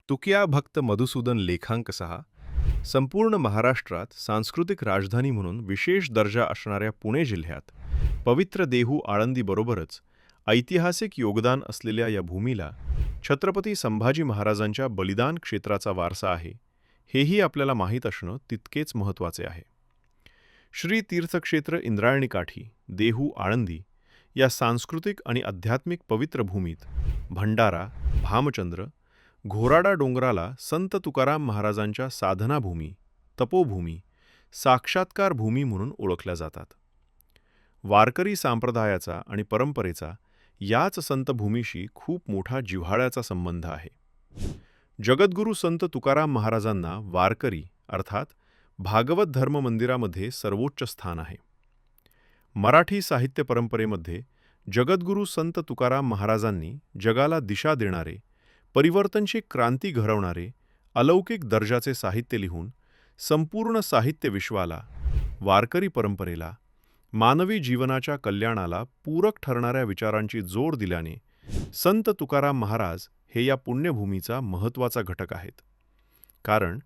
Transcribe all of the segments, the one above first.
तुकया भक्त मधुसूदन लेखांक 6 संपूर्ण महाराष्ट्रात सांस्कृतिक राजधानी म्हणून विशेष दर्जा असणाऱ्या पुणे जिल्ह्यात पवित्र देहू आळंदीबरोबरच ऐतिहासिक योगदान असलेल्या या भूमीला छत्रपती संभाजी महाराजांच्या बलिदान क्षेत्राचा वारसा आहे, हेही आपल्याला माहीत असणं तितकेच महत्त्वाचे आहे. श्री तीर्थक्षेत्र इंद्रायणी काठी, देहू आळंदी या सांस्कृतिक आणि आध्यात्मिक पवित्र भूमीत भंडारा, भामचंद्र, घोराडा डोंगराला संत तुकाराम महाराजांच्या साधनाभूमी, तपोभूमी, साक्षात्कार भूमी म्हणून ओळखल्या जातात. वारकरी संप्रदायाचा आणि परंपरेचा याच संतभूमीशी खूप मोठा जिव्हाळ्याचा संबंध आहे. जगद्गुरू संत तुकाराम महाराजांना वारकरी अर्थात भागवत धर्म मंदिरामध्ये सर्वोच्च स्थान आहे. मराठी साहित्य परंपरेमध्ये जगद्गुरू संत तुकाराम महाराजांनी जगाला दिशा देणारे, परिवर्तनशी क्रांती घडवणारे अलौकिक दर्जाचे साहित्य लिहून संपूर्ण साहित्य विश्वाला, वारकरी परंपरेला, मानवी जीवनाच्या कल्याणाला पूरक ठरणाऱ्या विचारांची जोड दिल्याने संत तुकाराम महाराज हे या पुण्यभूमीचा महत्त्वाचा घटक आहेत. कारण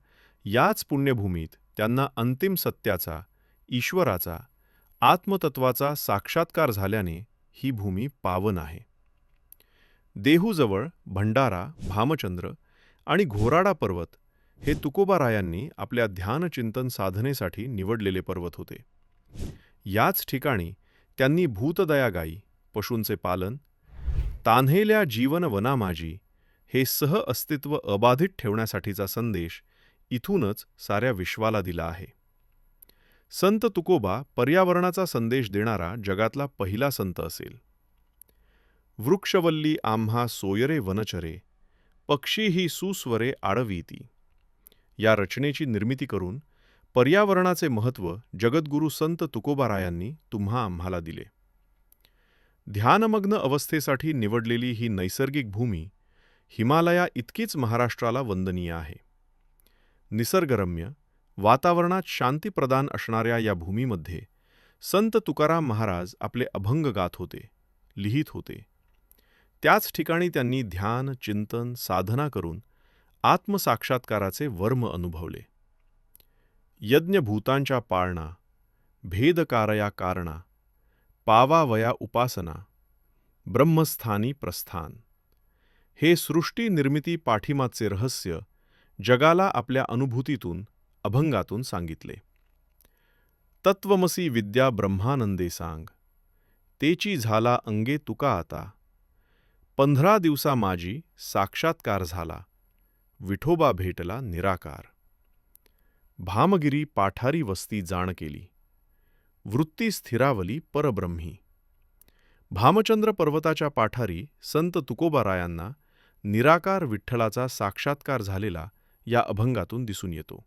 याच पुण्यभूमीत त्यांना अंतिम सत्याचा, ईश्वराचा, आत्मतत्वाचा साक्षात्कार झाल्याने ही भूमी पावन आहे. देहूजवळ भंडारा, भामचंद्र आणि घोराडा पर्वत हे तुकोबारायांनी आपल्या ध्यानचिंतन साधनेसाठी निवडलेले पर्वत होते. याच ठिकाणी त्यांनी भूतदया गायी, पशूंचे पालन, तान्हेल्या जीवन वना माझी हे सहअस्तित्व अबाधित ठेवण्यासाठीचा संदेश इथूनच साऱ्या विश्वाला दिला आहे. संत तुकोबा पर्यावरणाचा संदेश देणारा जगातला पहिला संत असेल. वृक्षवल्ली आम्हा सोयरे वनचरे, पक्षी ही सुस्वरे आडवीती या रचनेची निर्मिती करून पर्यावरणाचे महत्त्व जगद्गुरू संत तुकोबारायांनी तुम्हा आम्हाला दिले. ध्यानमग्न अवस्थेसाठी निवडलेली ही नैसर्गिक भूमी हिमालया इतकीच महाराष्ट्राला वंदनीय आहे. निसर्गरम्य, वातावरणात शांतीप्रदान असणाऱ्या या भूमीमध्ये संत तुकाराम महाराज आपले अभंग गात होते, लिहित होते. त्याच ठिकाणी त्यांनी ध्यान, चिंतन, साधना करून आत्मसाक्षात्काराचे वर्म अनुभवले. यज्ञभूतांच्या पाळणा, भेदकारया कारणा, पावावया उपासना, ब्रह्मस्थानी प्रस्थान हे सृष्टी निर्मिती पाठीमागचे रहस्य जगाला आपल्या अनुभूतीतून, अभंगातून सांगितले. तत्वमसी विद्या ब्रह्मानंदे सांग, तेची झाला अंगे तुका आता. 15 दिवसा माझी साक्षात्कार झाला, विठोबा भेटला निराकार. भामगिरी पाठारी वस्ती जाण केली, वृत्ती स्थिरावली परब्रह्मी. भामचंद्र पर्वताच्या पाठारी संत तुकोबारायांना निराकार विठ्ठलाचा साक्षात्कार झालेला या अभंगातून दिसून येतो.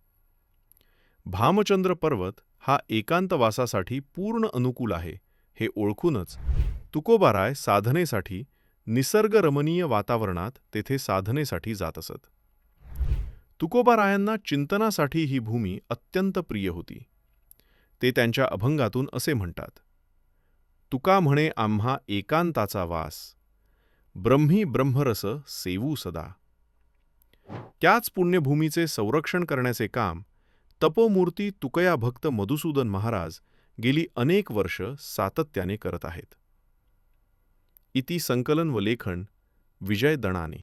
भामचंद्र पर्वत हा एकांतवासासाठी पूर्ण अनुकूल आहे हे ओळखूनच तुकोबाराय साधनेसाठी निसर्गरमणीय वातावरणात तेथे साधनेसाठी जात असत. तुकोबारायांना चिंतनासाठी ही भूमी अत्यंत प्रिय होती. ते त्यांच्या अभंगातून असे म्हणतात: तुका म्हणे आम्हा एकांताचा वास, ब्रह्मी ब्रह्मरस सेवू सदा. त्याच पुण्यभूमीचे संरक्षण करण्याचे काम तपोमूर्ती तुकया भक्त मधुसूदन महाराज गेली अनेक वर्ष सातत्याने करत आहेत. इति संकलन व लेखन विजय दणाने.